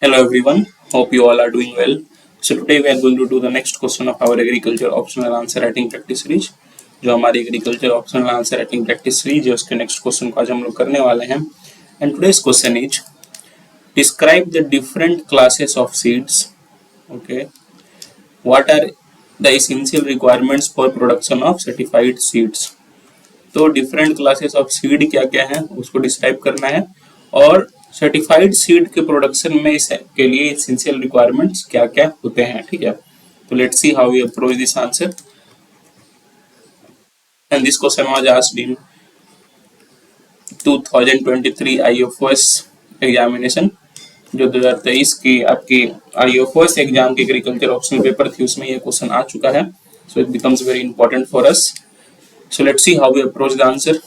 Hello everyone, hope you all are doing well. So today we are going to do the next question of our agriculture optional answer writing practice series. जो हमारी agriculture optional answer writing practice series है उसके next question को आज हम लोग करने वाले हैं. And today's question is describe the different classes of seeds. Okay, what are the essential requirements for production of certified seeds? तो डिफरेंट क्लासेस ऑफ सीड क्या क्या है उसको डिस्क्राइब करना है और सर्टिफाइड सीड के प्रोडक्शन में के लिए एसेंशियल रिक्वायरमेंट्स क्या क्या होते हैं. ठीक है, तो let's see how we approach this answer. And this question was asked in 2023 IOFS examination. जो 2023 की आपकी आईओएफएस एग्जाम की एग्रीकल्चर ऑप्शनल पेपर थी उसमें ये क्वेश्चन आ चुका है. So it becomes very important for us. So let's see how we approach the answer.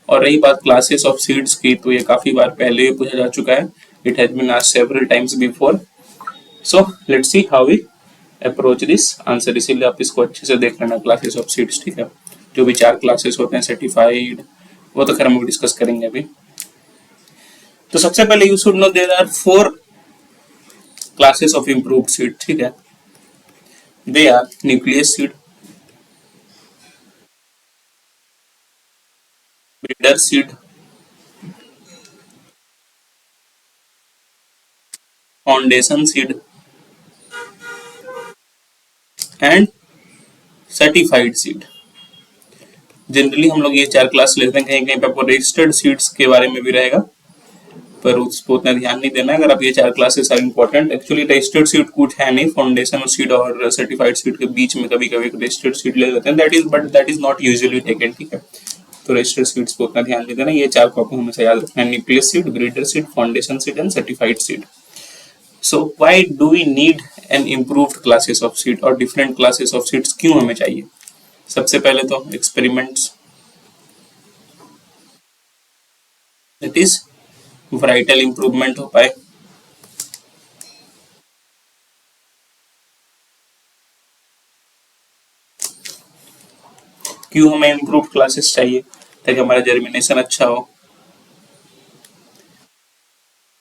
और रही बात क्लासेस ऑफ सीड्स की, तो ये काफी बार पहले ही पूछा जा चुका है. It has been asked several times before. So let's see how we approach this answer. इसीलिए आप इसको अच्छे से देख लेना क्लासेस ऑफ सीड्स. ठीक है, जो भी 4 क्लासेस होते हैं सर्टिफाइड, वो तो खैर हम डिस्कस करेंगे अभी. तो सबसे पहले you should know there are 4 classes of improved seed. ठीक है, they are nucleus seed, breeder seed, foundation seed and certified seed. Generally हम लोग ये 4 क्लास लेते हैं. कहीं कहीं पे आपको रजिस्टर्ड सीड्स के बारे में भी रहेगा, पर उसको उतना ध्यान नहीं देना है. अगर आप ये 4 classes are important. Actually registered seed कुछ है नहीं, फाउंडेशन सीड और सर्टिफाइड सीड के बीच में कभी कभी रजिस्टर्ड सीड ले लेते हैं. That is not usually taken. ठीक है, तो रजिस्टर्ड सीड्स को उतना ध्यान नहीं देना. ये 4 को आपको हमेशा याद रखना है: nucleus seed, breeder seed, foundation seed and certified seed. So why do we need an improved classes of seed और different classes of seeds क्यों हमें चाहिए? सबसे पहले तो experiments, that is varietal improvement हो पाए. क्यों हमें improved classes चाहिए? ताकि हमारा germination अच्छा हो.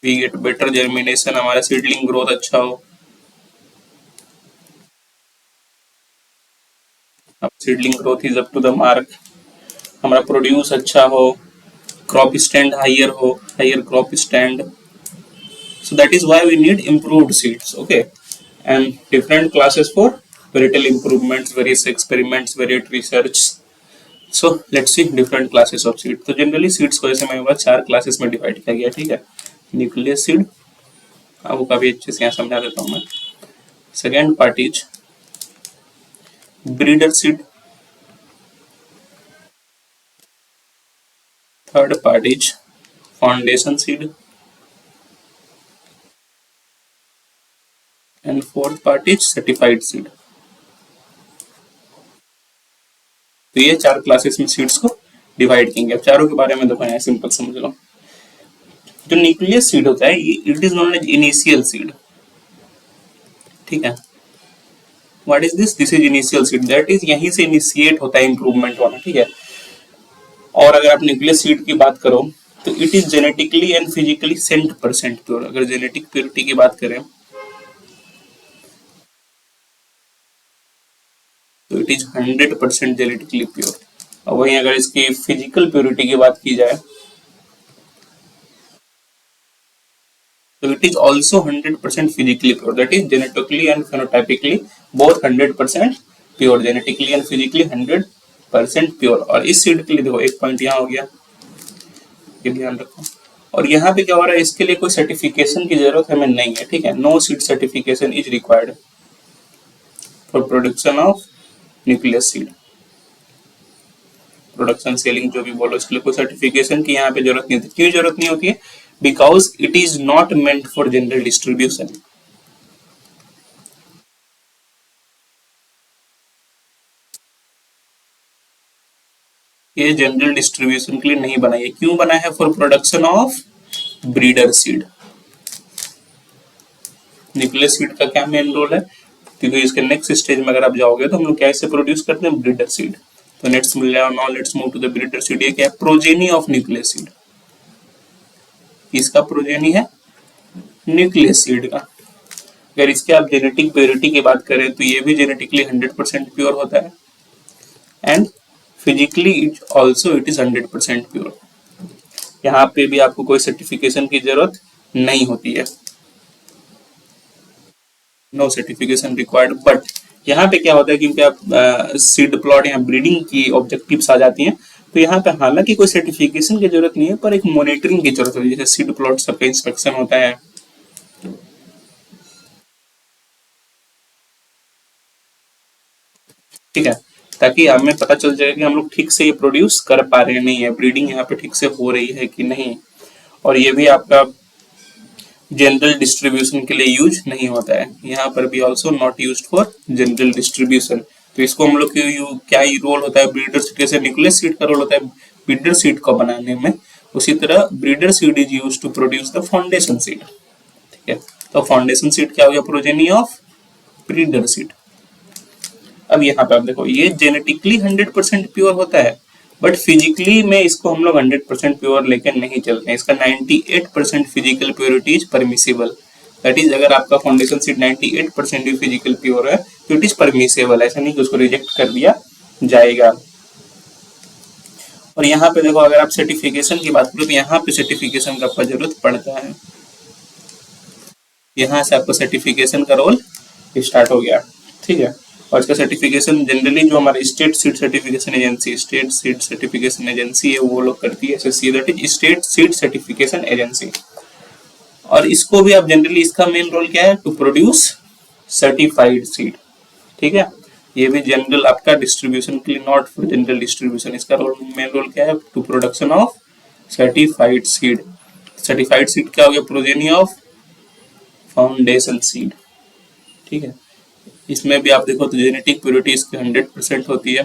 We get better germination, हमारा सीडलिंग ग्रोथ अच्छा हो. अब seedling growth is up to the mark. हमारा प्रोड्यूस अच्छा हो, क्रॉप स्टैंड हायर हो, higher crop stand. So that is why we need improved seeds. Okay, and different classes for varietal improvements, various experiments, variety research. So let's see different classes of seed. तो generally seeds को जैसे मैं 4 classes में divide किया गया. ठीक है, nucleus seed, आपको काफी अच्छे से यहाँ समझा देता हूँ मैं. Second part is breeder seed. Third part is foundation seed and fourth part is certified seed. तो ये 4 क्लासेस में सीड्स को डिवाइड करेंगे. अब चारों के बारे में देखो, यहाँ सिंपल समझ लो. जो न्यूक्लियस सीड होता है, it is known as initial seed. ठीक है, what is this? This is initial seed. That is यहीं से इनिशिएट होता है इंप्रूवमेंट होना. ठीक है, और अगर आप न्यूक्लियस सीड की बात करो तो it is genetically and physically 100% pure. अगर जेनेटिक प्योरिटी की बात करें तो इट इज 100% जेनेटिकली प्योर. और वहीं अगर इसकी फिजिकल प्योरिटी की बात की जाए तो it is also 100% physically pure. That is genetically and phenotypically both 100% pure. Genetically and physically 100% pure. और इस सीड के लिए देखो एक पॉइंट यहाँ हो गया, ये ध्यान रखो. और यहाँ पे क्या हो रहा है, इसके लिए कोई सर्टिफिकेशन की जरूरत हमें नहीं है. ठीक है, no seed certification is required for production of nucleus seed. Production, selling, जो भी बोलो, इसके लिए कोई सर्टिफिकेशन की यहाँ पे जरूरत नहीं होती. क्यों जरूरत नहीं होती है? Because it is not meant for general distribution. ये जनरल डिस्ट्रीब्यूशन के लिए नहीं बना है. क्यों बना है? For production of breeder seed. Nucleus seed का क्या मेन रोल है? क्योंकि इसके नेक्स्ट स्टेज में अगर आप जाओगे तो हम लोग कैसे प्रोड्यूस करते हैं? Breeder seed. तो let's move to the breeder seed. ये क्या है? Progeny of nucleus seed. इसका प्रोजेनी है न्यूक्लियस सीड का। अगर इसके आप जेनेटिक प्योरिटी की बात करें तो ये भी जेनेटिकली 100% प्योर होता है and physically it also it is 100% pure. यहाँ पे भी आपको कोई सर्टिफिकेशन की जरूरत नहीं होती है, नो सर्टिफिकेशन रिक्वायर्ड। बट यहाँ पे क्या होता है, क्योंकि आप सीड प्लॉट या ब्रीडिंग की ऑब्जेक्टिव्स आ जाती हैं, तो यहाँ पे हालांकि कोई सर्टिफिकेशन की जरूरत नहीं है, पर एक मॉनिटरिंग की जरूरत होती है। जैसे सीड प्लॉट सबका इंस्पेक्शन होता है, ठीक है, ताकि हमें पता चल जाए कि हम लोग ठीक से ये प्रोड्यूस कर पा रहे हैं नहीं है, ब्रीडिंग यहाँ पे ठीक से हो रही है कि नहीं। और ये भी आपका जनरल डिस्ट्रीब्यूशन के लिए यूज नहीं होता है, यहाँ पर भी also not use for general distribution. तो इसको हम लोग क्या ही रोल होता है, ब्रीडर सीड, जैसे न्यूक्लियस सीड का रोल होता है ब्रीडर सीड को बनाने में, उसी तरह breeder seed is use to produce the foundation seed. ठीक है, तो फाउंडेशन सीड क्या हो गया, प्रोजेनी ऑफ ब्रीडर सीड। अब यहाँ पे आप देखो, ये जेनेटिकली 100% प्योर होता है, बट फिजिकली में इसको हम लोग 100% प्योर लेकर नहीं चलते हैं। इसका 98% physical purity is permissible. That is, अगर आपका फाउंडेशन सीड 98% भी फिजिकल प्योर है तो इट इज परमिसेबल, ऐसा नहीं कि उसको रिजेक्ट कर दिया जाएगा। और यहाँ पे देखो, अगर आप सर्टिफिकेशन की बात करो तो यहाँ पे सर्टिफिकेशन का आपको जरूरत पड़ता है। यहाँ से आपको सर्टिफिकेशन का रोल स्टार्ट हो गया, ठीक है। और इसका सर्टिफिकेशन जनरली जो हमारे स्टेट सीड सर्टिफिकेशन एजेंसी है वो लोग करती है, SSC, that is state seed certification agency. और इसको भी आप जनरली, इसका मेन रोल क्या है, टू प्रोड्यूस सर्टिफाइड सीड। ठीक है, ये भी जनरल आपका डिस्ट्रीब्यूशन के लिए, नॉट फॉर जनरल डिस्ट्रीब्यूशन। इसका रोल, मेन रोल क्या है, to production of certified seed. Certified seed क्या हो गया, प्रोजेनी ऑफ फाउंडेशन सीड। ठीक है, इसमें भी आप देखो तो जेनेटिक प्योरिटी इसकी 100% होती है,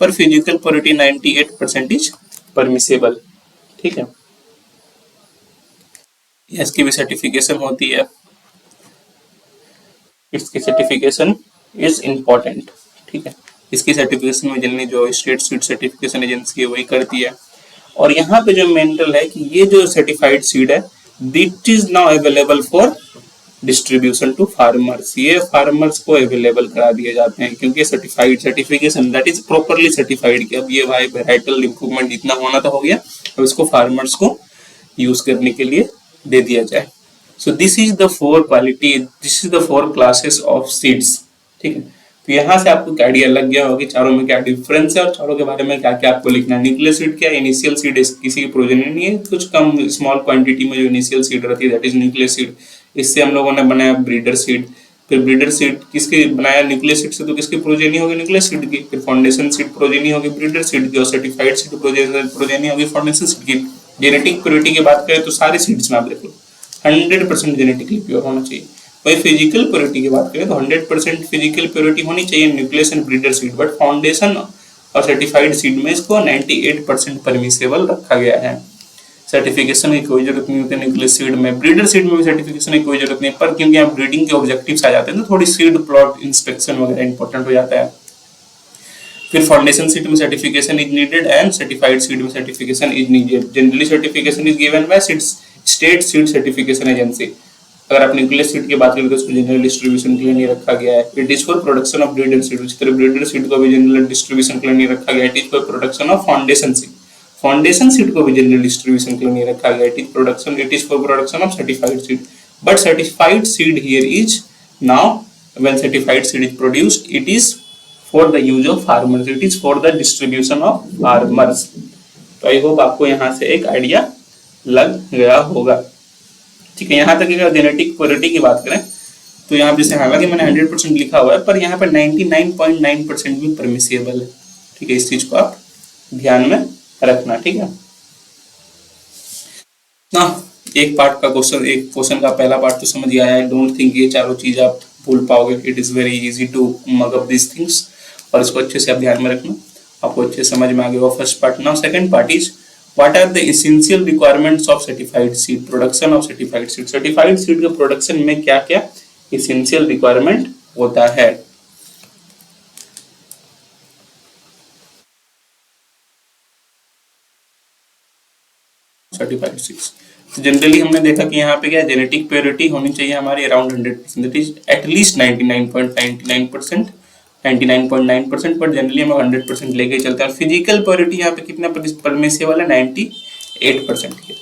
पर फिजिकल प्योरिटी 98% इज परमिसेबल। ठीक है, इसकी भी सर्टिफिकेशन होती है, इसकी सर्टिफिकेशन इज इम्पोर्टेंट। ठीक है, इसकी सर्टिफिकेशन में जनरली जो स्टेट सीड सर्टिफिकेशन एजेंसी है वही करती है। और यहाँ पे जो मेंटल है कि ये जो सर्टिफाइड सीड है, that is now available for distribution to farmers. ये फार्मर्स को अवेलेबल करा दिए जाते हैं, क्योंकि certified certification that is properly certified कि अब ये भाई वेराइटल इंप्रूवमेंट इतना होना तो हो गया, अब इसको फार्मर्स को यूज करने के लिए दे दिया जाए। So this is the four quality, this is the four classes of seeds. ठीक है, तो यहाँ से आपको आइडिया लग गया होगा कि चारों में क्या डिफरेंस है और चारों के बारे में क्या क्या आपको लिखना है। न्यूक्लियस सीड क्या है, इनिशियल सीड किसी की प्रोजेनी नहीं है, कुछ कम स्मॉल क्वांटिटी में जो इनिशियल सीड रहती है दैट इज न्यूक्लियस सीड। इससे हम लोगों ने बनाया ब्रीडर सीड। फिर ब्रीडर सीड किसके बनाया, न्यूक्लियस सीड से, तो किसकी प्रोजेनी होगी, न्यूक्लियस सीड की। फिर फाउंडेशन सीड प्रोजेनी होगी ब्रीडर सीड की, और सर्टिफाइड सीड प्रोजेनी होगी फाउंडेशन सीड की। जेनेटिक प्योरिटी की बात करें तो सारे सीड्स में आप देख लो 100% जेनेटिकली प्योर होना चाहिए। वही फिजिकल प्योरिटी की बात करें तो 100% फिजिकल प्योरिटी होनी चाहिए nucleus and breeder seed, but foundation और सर्टिफाइड सीड में इसको 98% परमिसेबल रखा गया है। सर्टिफिकेशन की कोई जरूरत नहीं होती न्यूक्लियस सीड में। ब्रीडर सीड में भी सर्टिफिकेशन की कोई जरूरत नहीं, पर क्योंकि यहाँ ब्रीडिंग के ऑब्जेक्टिव्स आ जाते हैं तो थोड़ी सीड प्लॉट इंस्पेक्शन वगैरह इंपॉर्टेंट हो जाता है। फिर फाउंडेशन सीड में certification is needed and certified seed में certification is needed. Generally certification is given by state seed certification agency. अगर आप न्यूक्लियस सीड की बात करें तो उसको जनरल डिस्ट्रीब्यूशन के लिए नहीं रखा गया है, it is for production of breeder seed. उसी तरह ब्रीडर सीड को भी जनरल डिस्ट्रीब्यूशन के लिए नहीं रखा गया, it is for production of foundation seed. Foundation seed को भी जनरल डिस्ट्रीब्यूशन के लिए नहीं रखा गया, it is for production of certified seed. But certified seed here is now, when certified seed is produced, it is for the use of farmers, it is for the distribution of farmers। तो I hope आपको यहाँ से एक idea लग गया होगा। ठीक है, यहाँ तक अगर जेनेटिक प्योरिटी की बात करें तो यहाँ जैसे, हालांकि मैंने 100% लिखा हुआ है, पर यहाँ पर 99.9% भी परमिसेबल है। ठीक है, इस चीज को आप ध्यान में रखना। ठीक है ना, एक पार्ट का क्वेश्चन, एक क्वेश्चन का पहला पार्ट तो समझ गया है। आई डोंट थिंक ये चारों चीज आप भूल पाओगे। It is very easy to mug up this things, और इसको अच्छे से आप ध्यान में रखना, आपको अच्छे समझ में आ गया first part. Now second part is what are the essential requirements of certified seed, production of certified seed. Certified seed के प्रोडक्शन में क्या क्या एसेंशियल रिक्वायरमेंट होता है। सर्टिफाइड सीड्स, तो जनरली हमने देखा कि यहाँ पे क्या जेनेटिक प्योरिटी होनी चाहिए हमारी around 100%, that is at least 99.99%, 99.9%, but generally हम 100% लेके चलते हैं। और फिजिकल प्योरिटी यहाँ पे कितना परमिसिबल है, 98% की।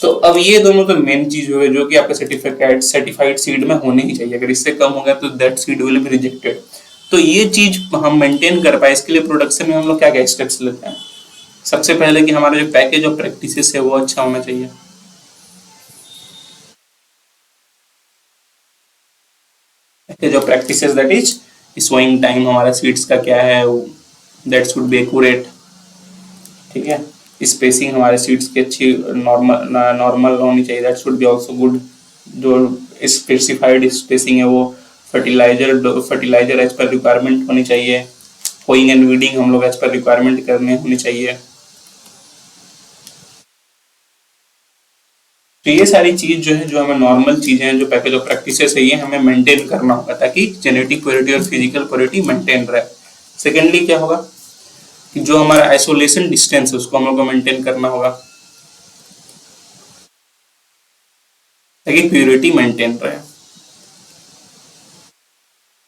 तो अब ये दोनों तो मेन चीज हुए जो कि आपका सर्टिफाइड सीड में होने ही चाहिए। अगर इससे कम हो गया तो that seed will be rejected. तो ये चीज हम मेंटेन कर पाए, इसके लिए प्रोडक्शन में हम लोग क्या क्या स्टेप्स लेते हैं। सबसे पहले कि हमारा जो पैकेज ऑफ प्रैक्टिसेस है वो अच्छा होना चाहिए। Package of practices that is sowing time हमारा सीड्स का क्या है, दैट शुड बी एक्यूरेट, ठीक है। स्पेसिंग हमारे सीड्स की अच्छी नॉर्मल होनी चाहिए, that should be also good. जो स्पेसिफाइड स्पेसिंग है वो फर्टिलाइजर एज पर रिक्वायरमेंट होनी चाहिए। होइंग एंड वीडिंग हम लोग एज पर रिक्वायरमेंट करने होनी चाहिए। तो ये सारी चीज जो है, जो हमें नॉर्मल चीजें हैं, जो पैकेज ऑफ प्रैक्टिसेस है, ये हमें मेंटेन करना होगा ताकि जेनेटिक प्योरिटी और फिजिकल प्योरिटी मेंटेन रहे। सेकेंडली क्या होगा कि जो हमारा आइसोलेशन डिस्टेंस है उसको हम लोग को मेंटेन करना होगा ताकि प्योरिटी मेंटेन रहे।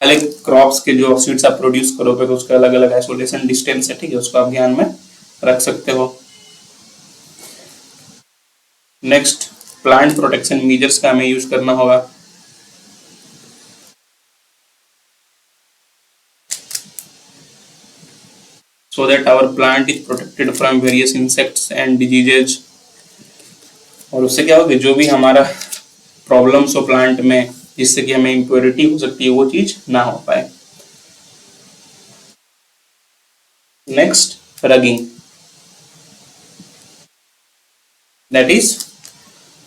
अलग क्रॉप्स के जो सीड्स आप प्रोड्यूस करोगे तो उसका अलग अलग आइसोलेशन डिस्टेंस है, ठीक है, उसको आप ध्यान में रख सकते हो। नेक्स्ट, प्लांट प्रोटेक्शन मेजर्स का हमें यूज करना होगा। so that our plant is protected from various insects and diseases। और उससे क्या होगा, जो भी हमारा प्रॉब्लम्स हो प्लांट में जिससे कि हमें इम्प्योरिटी हो सकती है वो चीज ना हो पाए। Next, ragging, that is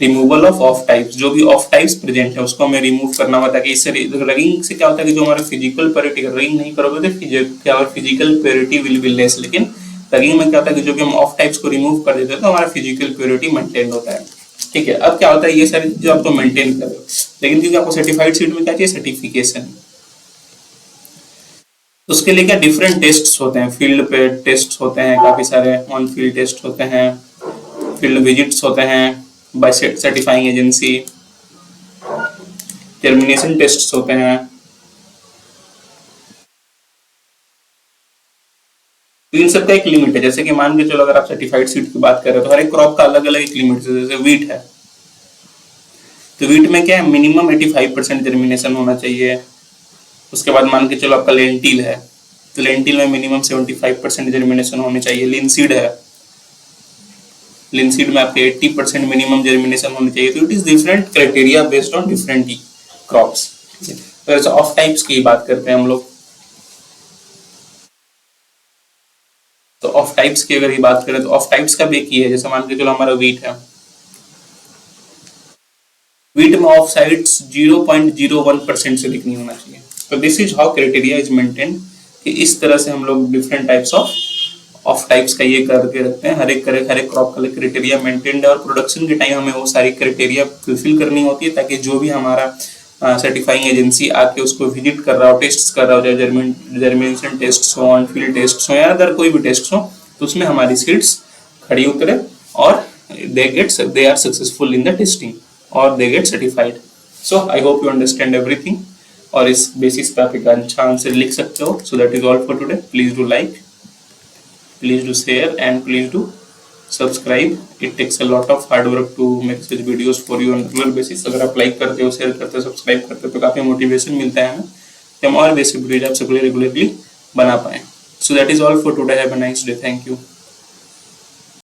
removal of types. जो भी ऑफ टाइप्स प्रेजेंट है उसको हमें रिमूव करना होता है कि इससे रगिंग से क्या होता है कि जो हमारा फिजिकल प्योरिटी, रगिंग नहीं करोगे तो क्या physical purity will be less. लेकिन रगिंग में क्या होता है कि जो भी हम ऑफ टाइप्स को रिमूव कर देते हैं तो हमारा फिजिकल प्योरिटी मेंटेन होता है, ठीक है। अब क्या होता है, ये सारी चीजें आप तो मेंटेन कर रहे हो, लेकिन क्योंकि आपको सर्टिफाइड सीड में क्या चाहिए, सर्टिफिकेशन। उसके लिए क्या डिफरेंट टेस्ट्स होते हैं, फील्ड पे टेस्ट्स होते हैं काफी सारे, ऑन फील्ड टेस्ट होते हैं, फील्ड विजिट्स होते हैं by certifying agency, germination tests होते हैं। तो इन सबका एक लिमिट है। जैसे कि मान के चलो अगर आप सर्टिफाइड सीड की बात कर रहे हो तो हर एक क्रॉप का अलग अलग एक लिमिट है। जैसे वीट है तो वीट में क्या है, मिनिमम 85% जर्मिनेशन होना चाहिए। उसके बाद मान के चलो आपका लेंटिल है तो लेंटिल में मिनिमम 75% जर्मिनेशन होनी चाहिए। लिनसीड है, लिनसीड में आपके 80% मिनिमम जर्मिनेशन होनी चाहिए। तो it is different criteria based on different crops. तो ऐसे ऑफ टाइप्स की बात करते हैं हम लोग। तो ऑफ टाइप्स की अगर ये बात करें तो ऑफ टाइप्स का भी एक ही है। जैसे मान के चलो हमारा वीट है, वीट में ऑफ साइड्स 0.01% से अधिक नहीं होना चाहिए। तो this is how criteria is maintain, कि इस तरह से हम लोग डिफरेंट टाइप्स ऑफ टाइप्स का ये करके रखते हैं। हर एक क्रॉप का क्राइटेरिया मेंटेन्ड है और प्रोडक्शन के टाइम हमें वो सारी क्राइटेरिया फुलफिल करनी होती है ताकि जो भी हमारा सर्टिफाइंग एजेंसी आके उसको विजिट कर रहा हो, टेस्ट कर रहा हो, चाहे जर्मिनेशन टेस्ट हो, ऑन फील्ड टेस्ट हो या अदर कोई भी टेस्ट हो, तो उसमें हमारी सीड्स खड़ी उतरे और they are successful in the testing or they get certified। So I hope you understand everything और इस बेसिस पे आप एक अच्छा आंसर लिख सकते हो। So that is all for today। Please do like, please do share and please do subscribe। It takes a lot of hard work to make such videos for you on regular basis। अगर आप like करते हो, share करते हो, subscribe करते हो तो काफी मोटिवेशन मिलता है हमें कि हम और बेसिक वीडियोज आप सबके लिए रेगुलरली बना पाए। So that is all for today। Have a nice day। Thank you।